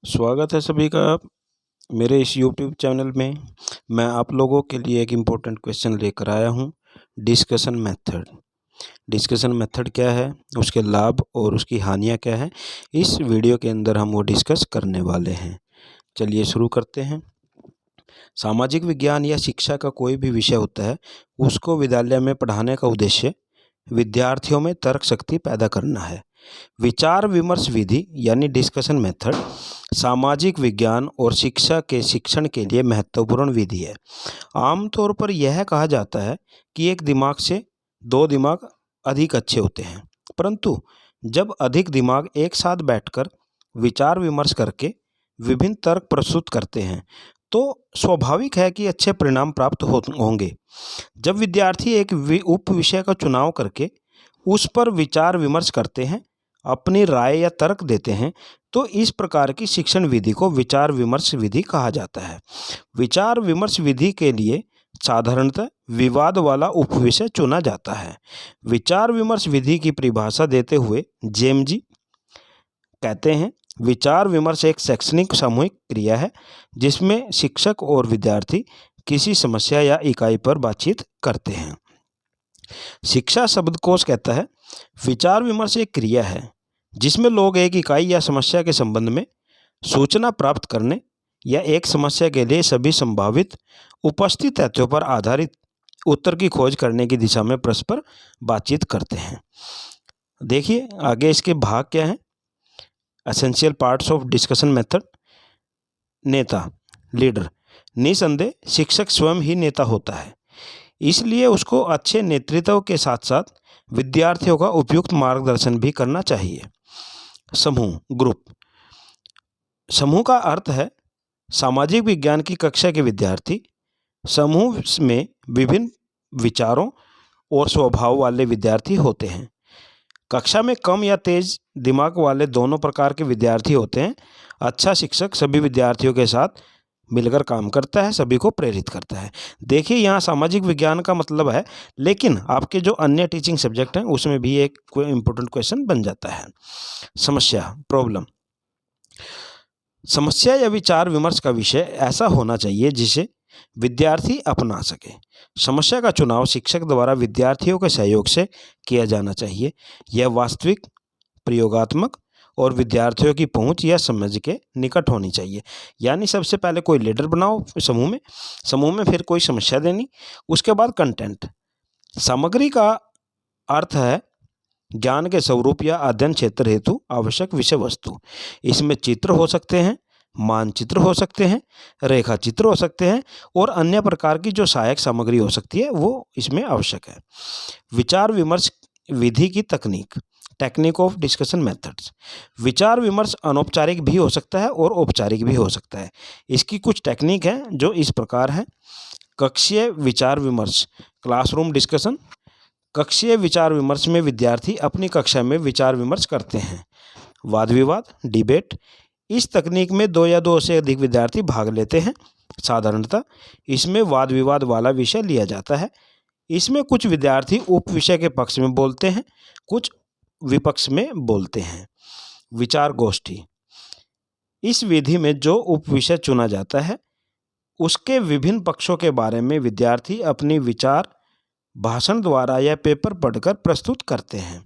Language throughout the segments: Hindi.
स्वागत है सभी का मेरे इस यूट्यूब चैनल में। मैं आप लोगों के लिए एक इम्पोर्टेंट क्वेश्चन लेकर आया हूँ। डिस्कशन मेथड क्या है, उसके लाभ और उसकी हानियाँ क्या है, इस वीडियो के अंदर हम वो डिस्कस करने वाले हैं। चलिए शुरू करते हैं। सामाजिक विज्ञान या शिक्षा का कोई भी विषय होता है, उसको विद्यालय में पढ़ाने का उद्देश्य विद्यार्थियों में तर्क शक्ति पैदा करना है। विचार विमर्श विधि यानी डिस्कशन मेथड सामाजिक विज्ञान और शिक्षा के शिक्षण के लिए महत्वपूर्ण विधि है। आमतौर पर यह कहा जाता है कि एक दिमाग से दो दिमाग अधिक अच्छे होते हैं, परंतु जब अधिक दिमाग एक साथ बैठकर विचार विमर्श करके विभिन्न तर्क प्रस्तुत करते हैं तो स्वाभाविक है कि अच्छे परिणाम प्राप्त होंगे। जब विद्यार्थी एक उप विषय का चुनाव करके उस पर विचार विमर्श करते हैं, अपनी राय या तर्क देते हैं, तो इस प्रकार की शिक्षण विधि को विचार विमर्श विधि कहा जाता है। विचार विमर्श विधि के लिए साधारणतः विवाद वाला उपविषय चुना जाता है। विचार विमर्श विधि की परिभाषा देते हुए जेम जी कहते हैं, विचार विमर्श एक शैक्षणिक सामूहिक क्रिया है जिसमें शिक्षक और विद्यार्थी किसी समस्या या इकाई पर बातचीत करते हैं। शिक्षा शब्दकोश कहता है, विचार विमर्श एक क्रिया है जिसमें लोग एक इकाई या समस्या के संबंध में सूचना प्राप्त करने या एक समस्या के लिए सभी संभावित उपस्थित तथ्यों पर आधारित उत्तर की खोज करने की दिशा में परस्पर बातचीत करते हैं। देखिए आगे इसके भाग क्या हैं। Essential parts of discussion method. नेता, लीडर। निसंदेह शिक्षक स्वयं ही नेता होता है, इसलिए उसको अच्छे नेतृत्व के साथ साथ विद्यार्थियों का उपयुक्त मार्गदर्शन भी करना चाहिए। समूह, ग्रुप। समूह का अर्थ है सामाजिक विज्ञान की कक्षा के विद्यार्थी। समूह में विभिन्न विचारों और स्वभाव वाले विद्यार्थी होते हैं। कक्षा में कम या तेज दिमाग वाले दोनों प्रकार के विद्यार्थी होते हैं। अच्छा शिक्षक सभी विद्यार्थियों के साथ मिलकर काम करता है, सभी को प्रेरित करता है। देखिए यहाँ सामाजिक विज्ञान का मतलब है, लेकिन आपके जो अन्य टीचिंग सब्जेक्ट हैं उसमें भी एक इम्पोर्टेंट क्वेश्चन बन जाता है। समस्या, प्रॉब्लम। समस्या या विचार विमर्श का विषय ऐसा होना चाहिए जिसे विद्यार्थी अपना सके। समस्या का चुनाव शिक्षक द्वारा विद्यार्थियों के सहयोग से किया जाना चाहिए। यह वास्तविक, प्रयोगात्मक और विद्यार्थियों की पहुंच या समझ के निकट होनी चाहिए। यानी सबसे पहले कोई लीडर बनाओ समूह में फिर कोई समस्या देनी, उसके बाद कंटेंट। सामग्री का अर्थ है ज्ञान के स्वरूप या अध्ययन क्षेत्र हेतु आवश्यक विषय वस्तु। इसमें चित्र हो सकते हैं, मानचित्र हो सकते हैं, रेखा चित्र हो सकते हैं और अन्य प्रकार की जो सहायक सामग्री हो सकती है वो इसमें आवश्यक है। विचार विमर्श विधि की तकनीक, टेक्निक ऑफ डिस्कशन मेथड्स। विचार विमर्श अनौपचारिक भी हो सकता है और औपचारिक भी हो सकता है। इसकी कुछ टेक्निक हैं जो इस प्रकार है। कक्षीय विचार विमर्श, क्लासरूम डिस्कशन। कक्षीय विचार विमर्श में विद्यार्थी अपनी कक्षा में विचार विमर्श करते हैं। वाद विवाद, डिबेट। इस तकनीक में दो या दो से अधिक विद्यार्थी भाग लेते हैं। साधारणतः इसमें वाद विवाद वाला विषय लिया जाता है। इसमें कुछ विद्यार्थी उप विषय के पक्ष में बोलते हैं, कुछ विपक्ष में बोलते हैं। विचार गोष्ठी। इस विधि में जो उप विषय चुना जाता है उसके विभिन्न पक्षों के बारे में विद्यार्थी अपनी विचार भाषण द्वारा या पेपर पढ़कर प्रस्तुत करते हैं।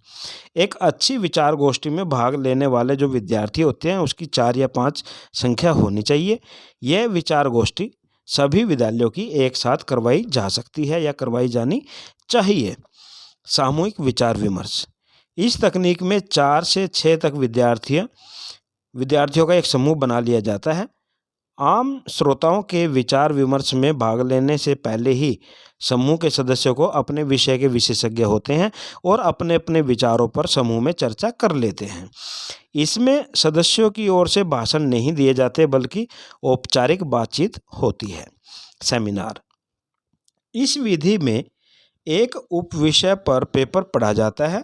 एक अच्छी विचार गोष्ठी में भाग लेने वाले जो विद्यार्थी होते हैं उसकी 4 या 5 संख्या होनी चाहिए। यह विचार गोष्ठी सभी विद्यालयों की एक साथ करवाई जा सकती है या करवाई जानी चाहिए। सामूहिक विचार विमर्श। इस तकनीक में 4 से 6 तक विद्यार्थियों का एक समूह बना लिया जाता है। आम श्रोताओं के विचार विमर्श में भाग लेने से पहले ही समूह के सदस्यों को अपने विषय के विशेषज्ञ होते हैं और अपने अपने विचारों पर समूह में चर्चा कर लेते हैं। इसमें सदस्यों की ओर से भाषण नहीं दिए जाते बल्कि औपचारिक बातचीत होती है। सेमिनार। इस विधि में एक उप विषय पर पेपर पढ़ा जाता है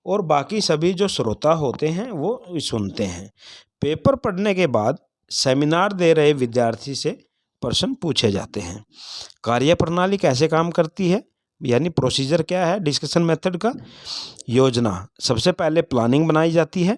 और बाकी सभी जो श्रोता होते हैं वो सुनते हैं। पेपर पढ़ने के बाद सेमिनार दे रहे विद्यार्थी से प्रश्न पूछे जाते हैं। कार्यप्रणाली कैसे काम करती है? यानी प्रोसीजर क्या है डिस्कशन मेथड का? योजना, सबसे पहले प्लानिंग बनाई जाती है।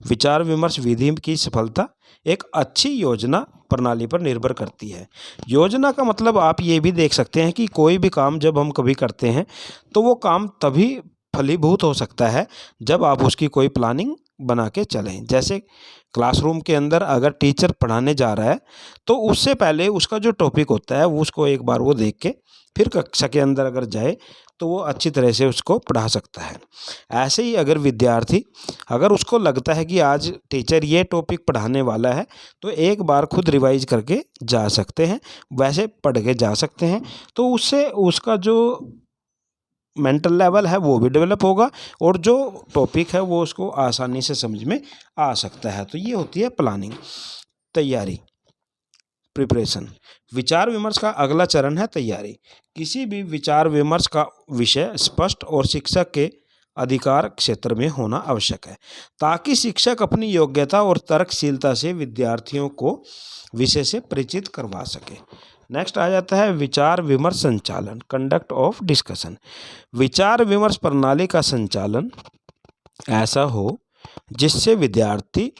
विचार विमर्श विधि की सफलता एक अच्छी योजना प्रणाली पर निर्भर करती है। योजना का मतलब आप ये भी देख सकते हैं कि कोई भी काम जब हम कभी करते हैं तो वो काम तभी फलीभूत हो सकता है जब आप उसकी कोई प्लानिंग बना के चलें। जैसे क्लासरूम के अंदर अगर टीचर पढ़ाने जा रहा है तो उससे पहले उसका जो टॉपिक होता है वो उसको एक बार वो देख के फिर कक्षा के अंदर अगर जाए तो वो अच्छी तरह से उसको पढ़ा सकता है। ऐसे ही अगर विद्यार्थी अगर उसको लगता है कि आज टीचर ये टॉपिक पढ़ाने वाला है तो एक बार खुद रिवाइज करके जा सकते हैं, वैसे पढ़ के जा सकते हैं, तो उससे उसका जो मेंटल लेवल है वो भी डेवलप होगा और जो टॉपिक है वो उसको आसानी से समझ में आ सकता है। तो ये होती है प्लानिंग, तैयारी, प्रिपरेशन। विचार विमर्श का अगला चरण है तैयारी। किसी भी विचार विमर्श का विषय स्पष्ट और शिक्षक के अधिकार क्षेत्र में होना आवश्यक है ताकि शिक्षक अपनी योग्यता और तर्कशीलता से विद्यार्थियों को विषय से परिचित करवा सके। नेक्स्ट आ जाता है विचार विमर्श संचालन, कंडक्ट ऑफ डिस्कशन। विचार विमर्श प्रणाली का संचालन ऐसा हो जिससे विद्यार्थी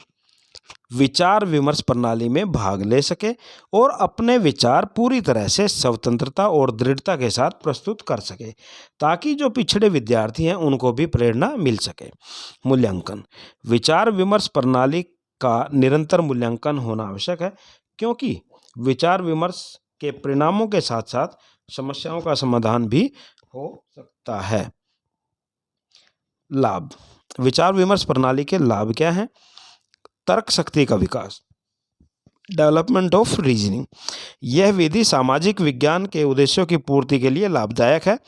विचार विमर्श प्रणाली में भाग ले सके और अपने विचार पूरी तरह से स्वतंत्रता और दृढ़ता के साथ प्रस्तुत कर सके ताकि जो पिछड़े विद्यार्थी हैं उनको भी प्रेरणा मिल सके। मूल्यांकन, विचार विमर्श प्रणाली का निरंतर मूल्यांकन होना आवश्यक है क्योंकि विचार विमर्श के परिणामों के साथ साथ समस्याओं का समाधान भी हो सकता है। लाभ, विचार विमर्श प्रणाली के लाभ क्या हैं? तर्क शक्ति का विकास, डेवलपमेंट ऑफ रीजनिंग। यह विधि सामाजिक विज्ञान के उद्देश्यों की पूर्ति के लिए लाभदायक है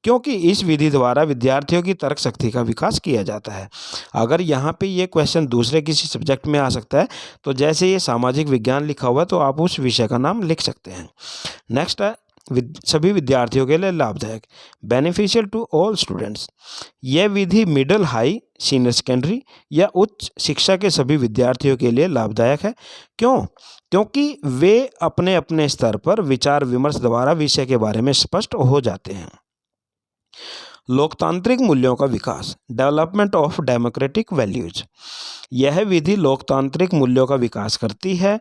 क्योंकि इस विधि द्वारा विद्यार्थियों की तर्क शक्ति का विकास किया जाता है। अगर यहाँ पे ये क्वेश्चन दूसरे किसी सब्जेक्ट में आ सकता है तो जैसे ये सामाजिक विज्ञान लिखा हुआ है तो आप उस विषय का नाम लिख सकते हैं। नेक्स्ट है सभी विद्यार्थियों के लिए लाभदायक, बेनिफिशियल टू ऑल स्टूडेंट्स। यह विधि मिडिल, हाई, सीनियर सेकेंडरी या उच्च शिक्षा के सभी विद्यार्थियों के लिए लाभदायक है। क्यों? क्योंकि वे अपने अपने स्तर पर विचार विमर्श द्वारा विषय के बारे में स्पष्ट हो जाते हैं। लोकतांत्रिक मूल्यों का विकास, डेवलपमेंट ऑफ डेमोक्रेटिक वैल्यूज। यह विधि लोकतांत्रिक मूल्यों का विकास करती है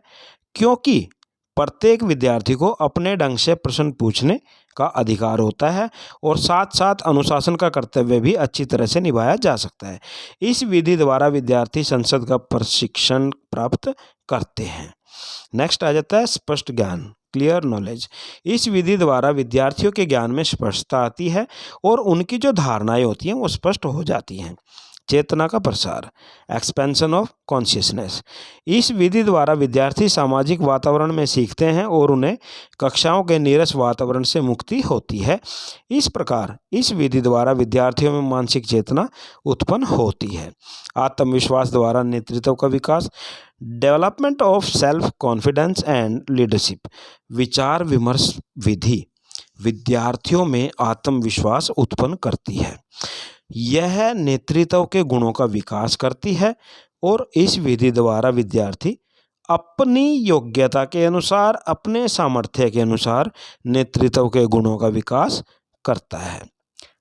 क्योंकि प्रत्येक विद्यार्थी को अपने ढंग से प्रश्न पूछने का अधिकार होता है और साथ साथ अनुशासन का कर्तव्य भी अच्छी तरह से निभाया जा सकता है। इस विधि द्वारा विद्यार्थी संसद का प्रशिक्षण प्राप्त करते हैं। नेक्स्ट आ जाता है स्पष्ट ज्ञान, क्लियर नॉलेज। इस विधि द्वारा विद्यार्थियों के ज्ञान में स्पष्टता आती है और उनकी जो धारणाएं होती हैं वो स्पष्ट हो जाती हैं। चेतना का प्रसार, एक्सपेंशन ऑफ कॉन्शियसनेस। इस विधि द्वारा विद्यार्थी सामाजिक वातावरण में सीखते हैं और उन्हें कक्षाओं के नीरस वातावरण से मुक्ति होती है। इस प्रकार इस विधि द्वारा विद्यार्थियों में मानसिक चेतना उत्पन्न होती है। आत्मविश्वास द्वारा नेतृत्व का विकास, development of self confidence and leadership. विचार विमर्श विधि विद्यार्थियों में आत्मविश्वास उत्पन्न करती है। यह नेतृत्व के गुणों का विकास करती है और इस विधि द्वारा विद्यार्थी अपनी योग्यता के अनुसार, अपने सामर्थ्य के अनुसार नेतृत्व के गुणों का विकास करता है।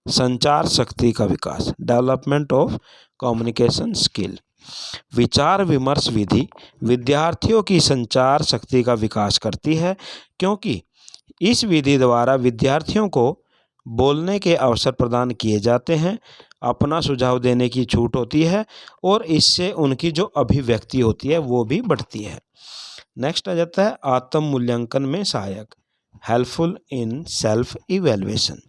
संचार शक्ति का विकास, डेवलपमेंट ऑफ कम्युनिकेशन स्किल। विचार विमर्श विधि विद्यार्थियों की संचार शक्ति का विकास करती है क्योंकि इस विधि द्वारा विद्यार्थियों को बोलने के अवसर प्रदान किए जाते हैं, अपना सुझाव देने की छूट होती है और इससे उनकी जो अभिव्यक्ति होती है वो भी बढ़ती है। नेक्स्ट आ जाता है आत्म मूल्यांकन में सहायक, हेल्पफुल इन सेल्फ इवैल्यूएशन।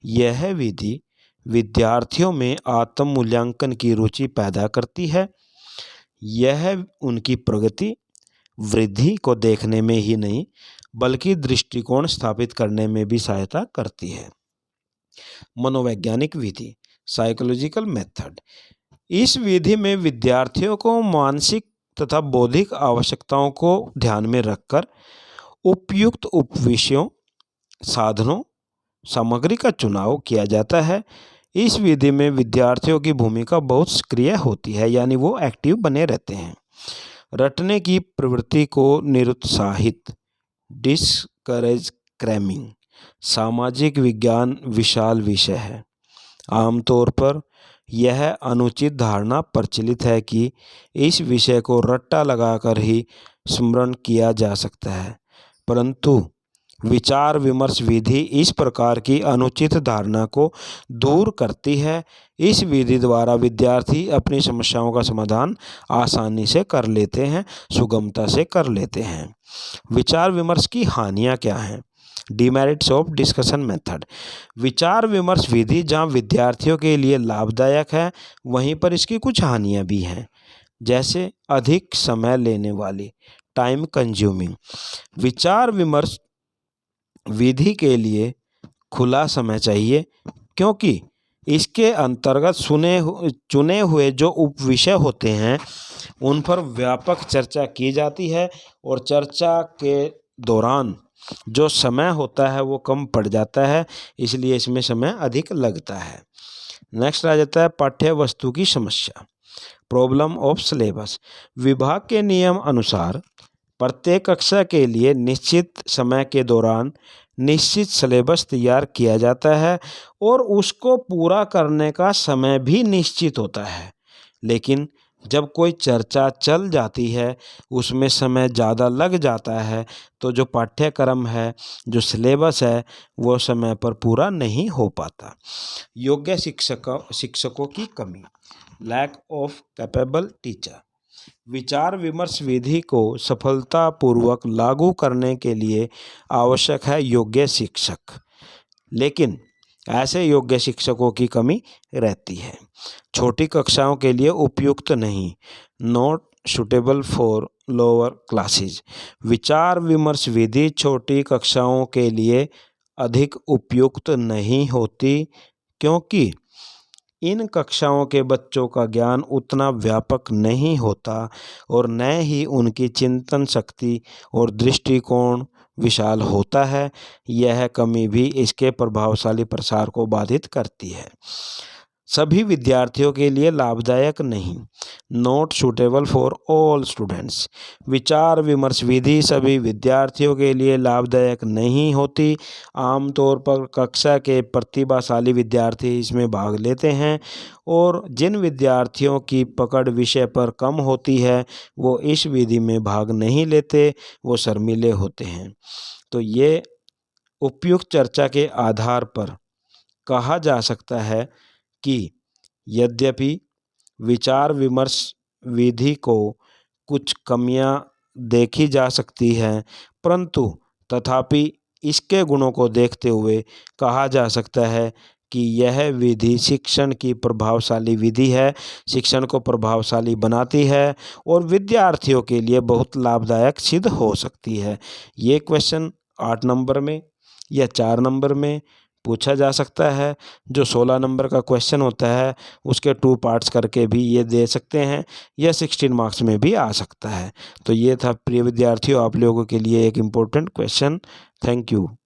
यह विधि विद्यार्थियों में आत्म मूल्यांकन की रुचि पैदा करती है। यह उनकी प्रगति, वृद्धि को देखने में ही नहीं बल्कि दृष्टिकोण स्थापित करने में भी सहायता करती है। मनोवैज्ञानिक विधि, साइकोलॉजिकल मेथड। इस विधि में विद्यार्थियों को मानसिक तथा बौद्धिक आवश्यकताओं को ध्यान में रखकर उपयुक्त उपविषयों, साधनों, सामग्री का चुनाव किया जाता है। इस विधि में विद्यार्थियों की भूमिका बहुत सक्रिय होती है, यानी वो एक्टिव बने रहते हैं। रटने की प्रवृत्ति को निरुत्साहित, डिस्करेज क्रैमिंग। सामाजिक विज्ञान विशाल विषय है। आमतौर पर यह अनुचित धारणा प्रचलित है कि इस विषय को रट्टा लगाकर ही स्मरण किया जा सकता है, परंतु विचार विमर्श विधि इस प्रकार की अनुचित धारणा को दूर करती है। इस विधि द्वारा विद्यार्थी अपनी समस्याओं का समाधान आसानी से कर लेते हैं, सुगमता से कर लेते हैं। विचार विमर्श की हानियाँ क्या हैं? Demerits of discussion method. विचार विमर्श विधि जहाँ विद्यार्थियों के लिए लाभदायक है, वहीं पर इसकी कुछ हानियाँ भी हैं, जैसे अधिक समय लेने वाली, टाइम कंज्यूमिंग। विचार विमर्श विधि के लिए खुला समय चाहिए, क्योंकि इसके अंतर्गत चुने हुए जो उपविषय होते हैं उन पर व्यापक चर्चा की जाती है और चर्चा के दौरान जो समय होता है वो कम पड़ जाता है, इसलिए इसमें समय अधिक लगता है। नेक्स्ट आ जाता है पाठ्य वस्तु की समस्या, प्रॉब्लम ऑफ सिलेबस। विभाग के नियम अनुसार प्रत्येक कक्षा के लिए निश्चित समय के दौरान निश्चित सिलेबस तैयार किया जाता है और उसको पूरा करने का समय भी निश्चित होता है, लेकिन जब कोई चर्चा चल जाती है, उसमें समय ज़्यादा लग जाता है, तो जो पाठ्यक्रम है, जो सिलेबस है, वो समय पर पूरा नहीं हो पाता। योग्य शिक्षकों की कमी, लैक ऑफ कैपेबल टीचर। विचार विमर्श विधि को सफलतापूर्वक लागू करने के लिए आवश्यक है योग्य शिक्षक, लेकिन ऐसे योग्य शिक्षकों की कमी रहती है। छोटी कक्षाओं के लिए उपयुक्त नहीं, not suitable for lower classes. विचार विमर्श विधि छोटी कक्षाओं के लिए अधिक उपयुक्त नहीं होती, क्योंकि इन कक्षाओं के बच्चों का ज्ञान उतना व्यापक नहीं होता और न ही उनकी चिंतन शक्ति और दृष्टिकोण विशाल होता है। यह कमी भी इसके प्रभावशाली प्रसार को बाधित करती है। सभी विद्यार्थियों के लिए लाभदायक नहीं, not suitable for all students. विचार विमर्श विधि सभी विद्यार्थियों के लिए लाभदायक नहीं होती। आमतौर पर कक्षा के प्रतिभाशाली विद्यार्थी इसमें भाग लेते हैं और जिन विद्यार्थियों की पकड़ विषय पर कम होती है वो इस विधि में भाग नहीं लेते, वो शर्मीले होते हैं। तो ये उपयुक्त चर्चा के आधार पर कहा जा सकता है कि यद्यपि विचार विमर्श विधि को कुछ कमियां देखी जा सकती हैं, परंतु तथापि इसके गुणों को देखते हुए कहा जा सकता है कि यह विधि शिक्षण की प्रभावशाली विधि है, शिक्षण को प्रभावशाली बनाती है और विद्यार्थियों के लिए बहुत लाभदायक सिद्ध हो सकती है। ये क्वेश्चन 8 नंबर में या 4 नंबर में पूछा जा सकता है। जो 16 नंबर का क्वेश्चन होता है उसके 2 पार्ट्स करके भी ये दे सकते हैं, या 16 मार्क्स में भी आ सकता है। तो ये था प्रिय विद्यार्थियों आप लोगों के लिए एक इम्पोर्टेंट क्वेश्चन। Thank you.